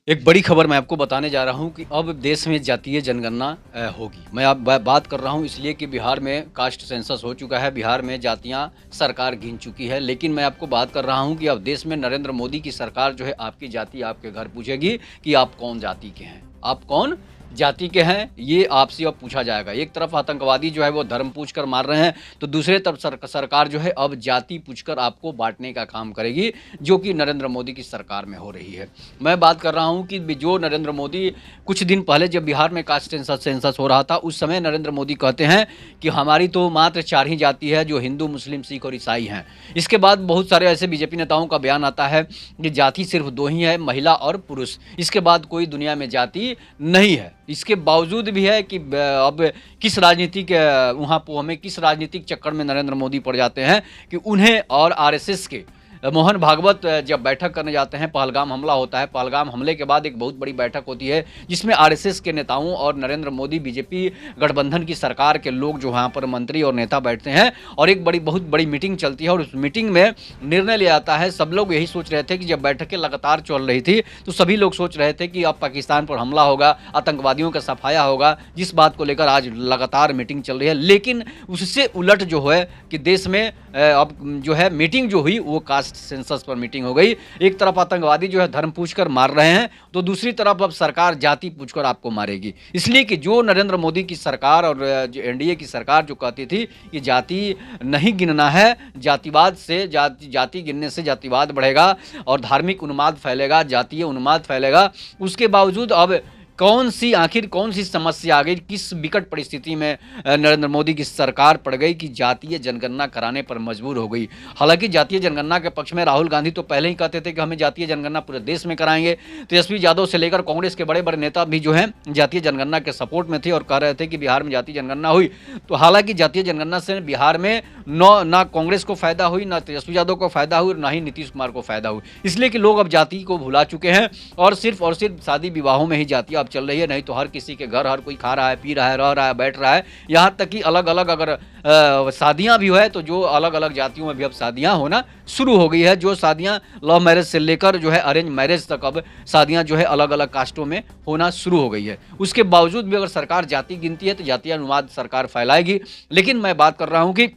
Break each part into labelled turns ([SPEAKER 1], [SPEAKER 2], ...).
[SPEAKER 1] एक बड़ी खबर मैं आपको बताने जा रहा हूँ कि अब देश में जातीय जनगणना होगी। मैं अब बात कर रहा हूँ इसलिए कि बिहार में कास्ट सेंसस हो चुका है, बिहार में जातियाँ सरकार गिन चुकी है। लेकिन मैं आपको बात कर रहा हूँ कि अब देश में नरेंद्र मोदी की सरकार जो है आपकी जाति आपके घर पूछेगी कि आप कौन जाति के हैं, आप कौन जाति के हैं, ये आपसे अब पूछा जाएगा। एक तरफ आतंकवादी जो है वो धर्म पूछकर मार रहे हैं, तो दूसरे तरफ सरकार जो है अब जाति पूछकर आपको बांटने का काम करेगी, जो कि नरेंद्र मोदी की सरकार में हो रही है। मैं बात कर रहा हूं कि जो नरेंद्र मोदी कुछ दिन पहले जब बिहार में कास्ट सेंसस हो रहा था, उस समय नरेंद्र मोदी कहते हैं कि हमारी तो मात्र 4 ही जाति है, जो हिंदू, मुस्लिम, सिख और ईसाई हैं। इसके बाद बहुत सारे ऐसे बीजेपी नेताओं का बयान आता है कि जाति सिर्फ 2 ही है, महिला और पुरुष, इसके बाद कोई दुनिया में जाति नहीं है। इसके बावजूद भी है कि अब किस राजनीतिक वहाँ हमें किस राजनीतिक चक्कर में नरेंद्र मोदी पड़ जाते हैं कि उन्हें और आरएसएस के मोहन भागवत जब बैठक करने जाते हैं, पहलगाम हमला होता है, पहलगाम हमले के बाद एक बहुत बड़ी बैठक होती है जिसमें आरएसएस के नेताओं और नरेंद्र मोदी बीजेपी गठबंधन की सरकार के लोग जो वहाँ पर मंत्री और नेता बैठते हैं और एक बहुत बड़ी मीटिंग चलती है और उस मीटिंग में निर्णय लिया जाता है। सब लोग यही सोच रहे थे कि जब बैठकें लगातार चल रही थी तो सभी लोग सोच रहे थे कि अब पाकिस्तान पर हमला होगा, आतंकवादियों का सफाया होगा, जिस बात को लेकर आज लगातार मीटिंग चल रही है। लेकिन उससे उलट जो है कि देश में अब जो है मीटिंग जो हुई वो कास्ट सेंसस पर मीटिंग हो गई। एक तरफ आतंकवादी जो है धर्म पूछकर मार रहे हैं, तो दूसरी तरफ अब सरकार जाति पूछकर आपको मारेगी। इसलिए कि जो नरेंद्र मोदी की सरकार और एनडीए की सरकार जो कहती थी कि जाति नहीं गिनना है, जातिवाद से जाति गिनने से जातिवाद बढ़ेगा और धार्मिक उन्माद फैलेगा, जातीय उन्माद फैलेगा, उसके बावजूद अब आखिर कौन सी समस्या आ गई, किस विकट परिस्थिति में नरेंद्र मोदी की सरकार पड़ गई कि जातीय जनगणना कराने पर मजबूर हो गई। हालांकि जातीय जनगणना के पक्ष में राहुल गांधी तो पहले ही कहते थे कि हमें जातीय जनगणना पूरे देश में कराएंगे। तेजस्वी यादव से लेकर कांग्रेस के बड़े बड़े नेता भी जो है जातीय जनगणना के सपोर्ट में थे और कह रहे थे कि बिहार में जातीय जनगणना हुई। तो हालांकि जातीय जनगणना से बिहार में ना कांग्रेस को फायदा हुई, ना तेजस्वी यादव को फायदा हुई, ना ही नीतीश कुमार को फायदा हुई। इसलिए कि लोग अब जाति को भुला चुके हैं और सिर्फ शादी विवाहों में ही जाति अब चल रही है। नहीं तो हर किसी के घर हर कोई खा रहा है, पी रहा है, रह रहा है, बैठ रहा है। यहाँ तक कि अलग अलग अगर शादियां भी है तो जो अलग अलग जातियों में भी अब शादियां होना शुरू हो गई है। जो शादियां लव मैरिज से लेकर जो है अरेंज मैरिज तक अब शादियां जो है अलग अलग कास्टों में होना शुरू हो गई है। उसके बावजूद भी अगर सरकार जाति गिनती है तो जातीय अनुवाद सरकार फैलाएगी। लेकिन मैं बात कर रहा हूं कि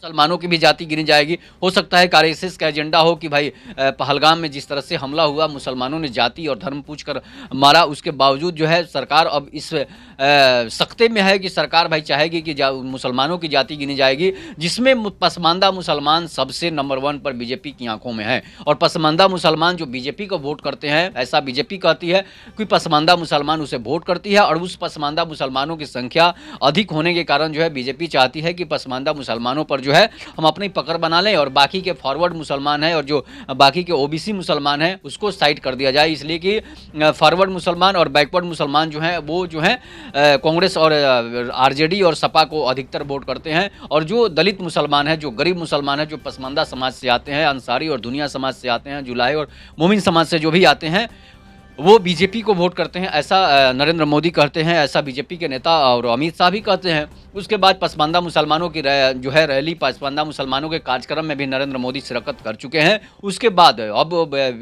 [SPEAKER 1] मुसलमानों की भी जाति गिनी जाएगी। हो सकता है कि आरएसएस का एजेंडा हो कि भाई पहलगाम में जिस तरह से हमला हुआ, मुसलमानों ने जाति और धर्म पूछकर मारा, उसके बावजूद जो है सरकार अब इस सख्ते में है कि सरकार भाई चाहेगी कि मुसलमानों की जाति गिनी जाएगी, जिसमें पसमानदा मुसलमान सबसे नंबर 1 पर बीजेपी की आंखों में है। और पसमानदा मुसलमान जो बीजेपी को वोट करते हैं, ऐसा बीजेपी कहती है कि पसमानदा मुसलमान उसे वोट करती है और उस पसमानदा मुसलमानों की संख्या अधिक होने के कारण जो है बीजेपी चाहती है कि पसमानदा मुसलमानों पर जो है हम अपनी पकड़ बना लें और बाकी के फॉरवर्ड मुसलमान हैं और जो बाकी के ओबीसी मुसलमान हैं उसको साइड कर दिया जाए। इसलिए कि फॉरवर्ड मुसलमान और बैकवर्ड मुसलमान जो हैं वो जो हैं कांग्रेस और आरजेडी और सपा को अधिकतर वोट करते हैं और जो दलित मुसलमान हैं, जो गरीब मुसलमान हैं, जो पसमानदा समाज से आते हैं, अंसारी और दुनिया समाज से आते हैं, जुलाही और मोमिन समाज से जो भी आते हैं, वो बीजेपी को वोट करते हैं। ऐसा नरेंद्र मोदी कहते हैं, ऐसा बीजेपी के नेता और अमित शाह भी कहते हैं। उसके बाद पसमानदा मुसलमानों की जो है रैली, पसमानदा मुसलमानों के कार्यक्रम में भी नरेंद्र मोदी शिरकत कर चुके हैं। उसके बाद अब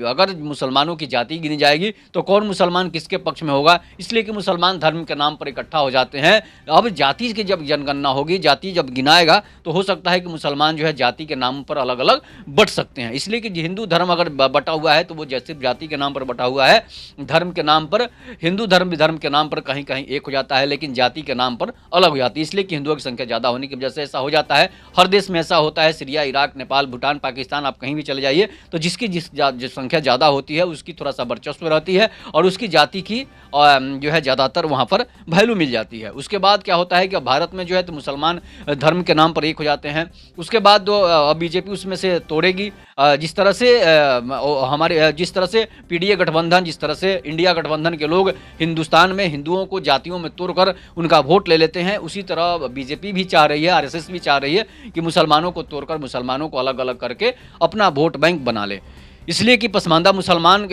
[SPEAKER 1] अगर मुसलमानों की जाति गिनी जाएगी तो कौन मुसलमान किसके पक्ष में होगा, इसलिए कि मुसलमान धर्म के नाम पर इकट्ठा हो जाते हैं। अब जाति की जब जनगणना होगी, जाति जब गिनाएगा तो हो सकता है कि मुसलमान जो है जाति के नाम पर अलग अलग बट सकते हैं। इसलिए कि हिंदू धर्म अगर बटा हुआ है तो वो सिर्फ जाति के नाम पर बटा हुआ है, धर्म के नाम पर हिंदू धर्म भी धर्म के नाम पर कहीं कहीं एक हो जाता है, लेकिन जाति के नाम पर अलग हो जाती है। इसलिए कि हिंदुओं की संख्या ज्यादा होने की वजह से ऐसा हो जाता है। हर देश में ऐसा होता है, सीरिया, इराक, नेपाल, भूटान, पाकिस्तान, आप कहीं भी चले जाइए तो जिसकी जिस संख्या ज्यादा होती है उसकी थोड़ा सा वर्चस्व रहती है और उसकी जाति की जो है ज्यादातर वहां पर वैल्यू मिल जाती है। उसके बाद क्या होता है कि भारत में जो है तो मुसलमान धर्म के नाम पर एक हो जाते हैं। उसके बाद बीजेपी उसमें से तोड़ेगी, जिस तरह से पीडीए गठबंधन, जिस तरह से इंडिया गठबंधन के लोग हिंदुस्तान में हिंदुओं को जातियों में तोड़कर उनका वोट ले लेते हैं, उसी तरह बीजेपी भी चाह रही है, आरएसएस भी चाह रही है कि मुसलमानों को तोड़कर मुसलमानों को अलग अलग करके अपना वोट बैंक बना ले। इसलिए कि पसमानदा मुसलमान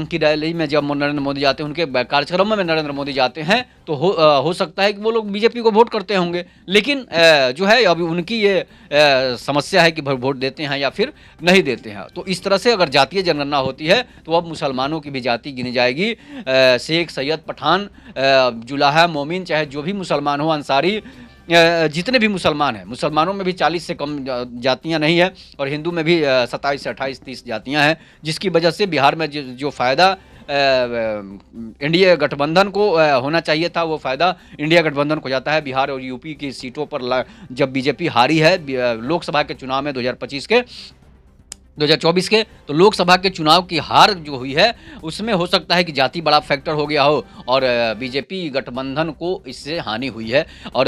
[SPEAKER 1] की रैली में जब नरेंद्र मोदी जाते हैं, उनके कार्यक्रमों में नरेंद्र मोदी जाते हैं, तो हो सकता है कि वो लोग बीजेपी को वोट करते होंगे। लेकिन जो है अभी उनकी ये समस्या है कि वोट देते हैं या फिर नहीं देते हैं। तो इस तरह से अगर जातीय जनगणना होती है तो अब मुसलमानों की भी जाति गिनी जाएगी। शेख, सैयद, पठान, जुलाहा, मोमिन, चाहे जो भी मुसलमान हो, अंसारी, जितने भी मुसलमान हैं, मुसलमानों में भी 40 से कम जातियां नहीं है, और हिंदू में भी 27 से 28, 30 जातियां हैं, जिसकी वजह से बिहार में जो फ़ायदा इंडिया गठबंधन को होना चाहिए था, वो फ़ायदा इंडिया गठबंधन को जाता है। बिहार और यूपी की सीटों पर जब बीजेपी हारी है लोकसभा के चुनाव में 2024 के, तो लोकसभा के चुनाव की हार जो हुई है उसमें हो सकता है कि जाति बड़ा फैक्टर हो गया हो, और बीजेपी गठबंधन को इससे हानि हुई है, और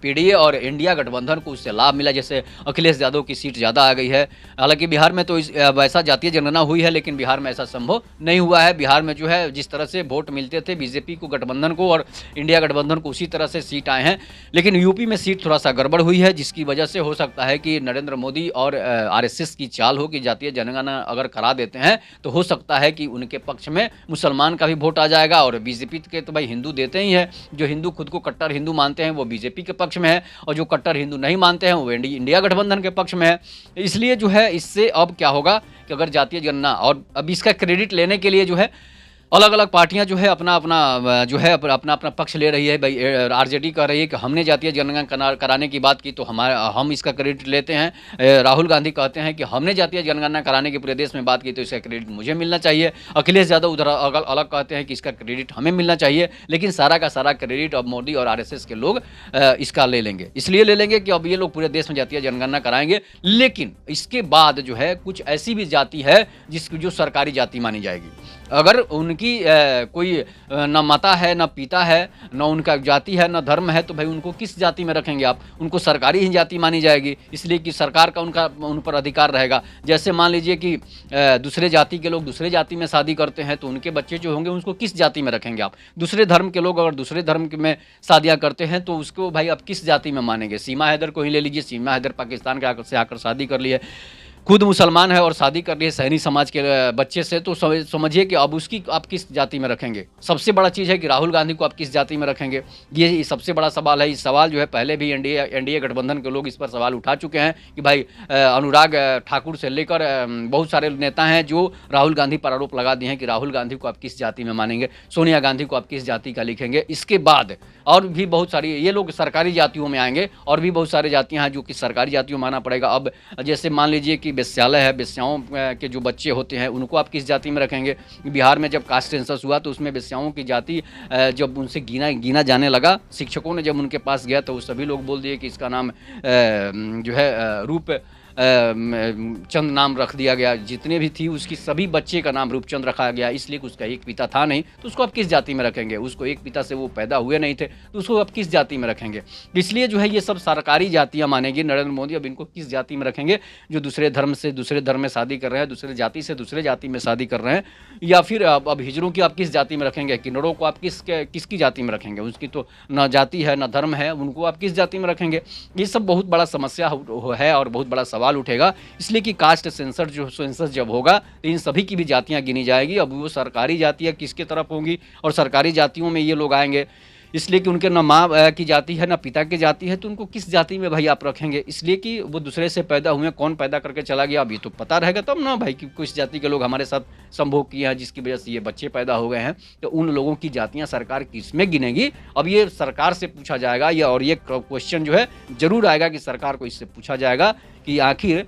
[SPEAKER 1] पीडीए और इंडिया गठबंधन को उससे लाभ मिला। जैसे अखिलेश यादव की सीट ज़्यादा आ गई है। हालांकि बिहार में तो वैसा जातीय जनगणना हुई है, लेकिन बिहार में ऐसा संभव नहीं हुआ है। बिहार में जो है जिस तरह से वोट मिलते थे बीजेपी को, गठबंधन को और इंडिया गठबंधन को, उसी तरह से सीट आए हैं। लेकिन यूपी में सीट थोड़ा सा गड़बड़ हुई है, जिसकी वजह से हो सकता है कि नरेंद्र मोदी और आरएसएस की चाल हो कि जातीय जनगणना अगर करा देते हैं तो हो सकता है कि उनके पक्ष में मुसलमान का भी वोट आ जाएगा। और बीजेपी के तो भाई हिंदू देते ही हैं, जो हिंदू खुद को कट्टर हिंदू मानते हैं वो बीजेपी के पक्ष में है, और जो कट्टर हिंदू नहीं मानते हैं वो इंडिया गठबंधन के पक्ष में है। इसलिए जो है इससे अब क्या होगा कि अगर जातीय जनगणना, और अब इसका क्रेडिट लेने के लिए जो है अलग अलग पार्टियां जो है अपना अपना जो है अपना अपना पक्ष ले रही है। भाई आरजेडी कह रही है कि हमने जातीय जनगणना कराने की बात की तो हम इसका क्रेडिट लेते हैं। राहुल गांधी कहते हैं कि हमने जातीय जनगणना कराने की पूरे देश में बात की तो इसका क्रेडिट मुझे मिलना चाहिए। अखिलेश यादव उधर अलग कहते हैं कि इसका क्रेडिट हमें मिलना चाहिए। लेकिन सारा का सारा क्रेडिट अब मोदी और आरएसएस के लोग इसका ले लेंगे। इसलिए ले लेंगे कि अब ये लोग पूरे देश में जातीय जनगणना कराएंगे, लेकिन इसके बाद जो है कुछ ऐसी भी जाति है जो सरकारी जाति मानी जाएगी। अगर उनकी कोई न माता है, न पिता है, न उनका जाति है, न धर्म है, तो भाई उनको किस जाति में रखेंगे आप? उनको सरकारी ही जाति मानी जाएगी, इसलिए कि सरकार का उन पर अधिकार रहेगा। जैसे मान लीजिए कि दूसरे जाति के लोग दूसरे जाति में शादी करते हैं तो उनके बच्चे जो होंगे उसको किस जाति में रखेंगे आप? दूसरे धर्म के लोग अगर दूसरे धर्म में शादियाँ करते हैं तो उसको भाई आप किस जाति में मानेंगे? सीमा हैदर को ही ले लीजिए। सीमा हैदर पाकिस्तान के से आकर शादी कर ली है, खुद मुसलमान है और शादी कर रही है सैनी समाज के बच्चे से, तो समझिए कि अब उसकी आप किस जाति में रखेंगे। सबसे बड़ा चीज़ है कि राहुल गांधी को आप किस जाति में रखेंगे, ये सबसे बड़ा सवाल है। इस सवाल जो है पहले भी एनडीए गठबंधन के लोग इस पर सवाल उठा चुके हैं कि भाई अनुराग ठाकुर से लेकर बहुत सारे नेता हैं जो राहुल गांधी पर आरोप लगा दिए हैं कि राहुल गांधी को आप किस जाति में मानेंगे, सोनिया गांधी को आप किस जाति का लिखेंगे। इसके बाद और भी बहुत सारी ये लोग सरकारी जातियों में आएंगे, और भी बहुत सारी जातियाँ हैं जो कि सरकारी जातियों में माना पड़ेगा। अब जैसे मान लीजिए कि वेश्यालय है, वेश्याओं के जो बच्चे होते हैं उनको आप किस जाति में रखेंगे? बिहार में जब कास्ट सेंसस हुआ तो उसमें वेश्याओं की जाति जब उनसे गिना जाने लगा, शिक्षकों ने जब उनके पास गया तो सभी लोग बोल दिए कि इसका नाम जो है रूप चंद नाम रख दिया गया। जितने भी थी उसकी सभी बच्चे का नाम रूपचंद रखा गया, इसलिए कि उसका एक पिता था नहीं, तो उसको आप किस जाति में रखेंगे? उसको एक पिता से वो पैदा हुए नहीं थे तो उसको आप किस जाति में रखेंगे? इसलिए जो है ये सब सरकारी जातियाँ मानेगी नरेंद्र मोदी। अब इनको किस जाति में रखेंगे? जो दूसरे धर्म से दूसरे धर्म में शादी कर रहे हैं, दूसरे जाति से दूसरे जाति में शादी कर रहे हैं, या फिर अब हिजड़ों की आप किस जाति में रखेंगे? किन्नरों को आप किसकी जाति में रखेंगे? उसकी तो न जाति है न धर्म है, उनको आप किस जाति में रखेंगे? ये सब बहुत बड़ा समस्या है और बहुत बड़ा सवाल उठेगा। इसलिए कि कास्ट सेंसस जब होगा तो इन सभी की भी जातियां गिनी जाएगी। अब वो सरकारी जातियां किसके तरफ होंगी, और सरकारी जातियों में ये लोग आएंगे, इसलिए कि उनके न माँ की जाति है न पिता की जाति है, तो उनको किस जाति में भाई आप रखेंगे? इसलिए कि वो दूसरे से पैदा हुए, कौन पैदा करके चला गया अभी तो पता रहेगा तब ना भाई कि कुछ जाति के लोग हमारे साथ संभोग किए हैं जिसकी वजह से ये बच्चे पैदा हो गए हैं, तो उन लोगों की जातियां सरकार किसमें गिनेगी? अब ये सरकार से पूछा जाएगा, और ये क्वेश्चन जो है जरूर आएगा कि सरकार को इससे पूछा जाएगा कि आखिर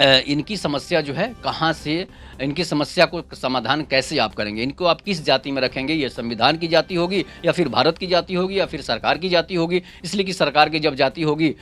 [SPEAKER 1] इनकी समस्या जो है कहाँ से, इनकी समस्या को समाधान कैसे आप करेंगे? इनको आप किस जाति में रखेंगे? ये संविधान की जाति होगी या फिर भारत की जाति होगी या फिर सरकार की जाति होगी? इसलिए कि सरकार की जब जाति होगी,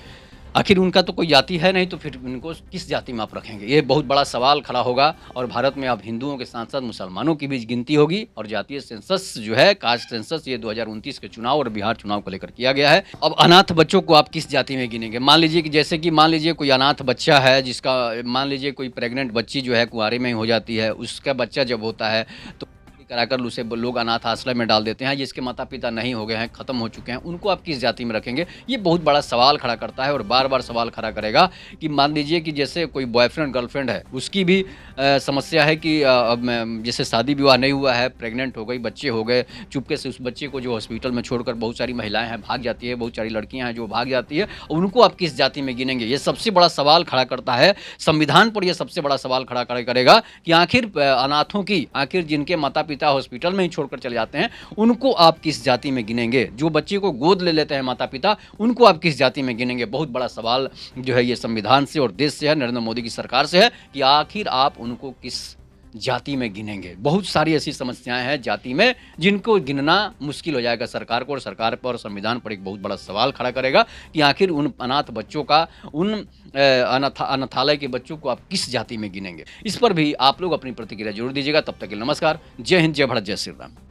[SPEAKER 1] आखिर उनका तो कोई जाति है नहीं, तो फिर इनको किस जाति में आप रखेंगे? ये बहुत बड़ा सवाल खड़ा होगा। और भारत में अब हिंदुओं के साथ साथ मुसलमानों की भी गिनती होगी, और जातीय सेंसस जो है, कास्ट सेंसस, ये 2029 के चुनाव और बिहार चुनाव को लेकर किया गया है। अब अनाथ बच्चों को आप किस जाति में गिनेंगे? मान लीजिए कि जैसे कि मान लीजिए कोई अनाथ बच्चा है, जिसका मान लीजिए कोई प्रेग्नेंट बच्ची जो है कुंवारे में ही हो जाती है, उसका बच्चा जब होता है तो कराकर उसे लोग अनाथ आश्रय में डाल देते हैं, जिसके माता पिता नहीं हो गए हैं, खत्म हो चुके हैं, उनको आप किस जाति में रखेंगे? ये बहुत बड़ा सवाल खड़ा करता है और बार-बार सवाल खड़ा करेगा कि मान लीजिए कि जैसे कोई बॉयफ्रेंड गर्लफ्रेंड है, उसकी भी समस्या है कि अब मैं जैसे शादी विवाह नहीं हुआ है, प्रेग्नेंट हो गई, बच्चे हो गए, चुपके से उस बच्चे को जो हॉस्पिटल में छोड़कर बहुत सारी महिलाएँ हैं भाग जाती है, बहुत सारी लड़कियाँ हैं जो भाग जाती है, उनको आप किस जाति में गिनेंगे? ये सबसे बड़ा सवाल खड़ा करता है। संविधान पर ये सबसे बड़ा सवाल खड़ा करेगा कि आखिर अनाथों की, आखिर जिनके माता-पिता हॉस्पिटल में ही छोड़कर चले जाते हैं, उनको आप किस जाति में गिनेंगे? जो बच्चे को गोद ले लेते हैं माता-पिता, उनको आप किस जाति में गिनेंगे? बहुत बड़ा सवाल जो है ये संविधान से और देश से है, नरेंद्र मोदी की सरकार से है कि आखिर आप उनको किस जाति में गिनेंगे। बहुत सारी ऐसी समस्याएं हैं जाति में जिनको गिनना मुश्किल हो जाएगा सरकार को, और सरकार पर और संविधान पर एक बहुत बड़ा सवाल खड़ा करेगा कि आखिर उन अनाथ बच्चों का, उन अनाथालय के बच्चों को आप किस जाति में गिनेंगे। इस पर भी आप लोग अपनी प्रतिक्रिया जरूर दीजिएगा। तब तक के लिए नमस्कार। जय हिंद, जय भारत, जय श्री राम।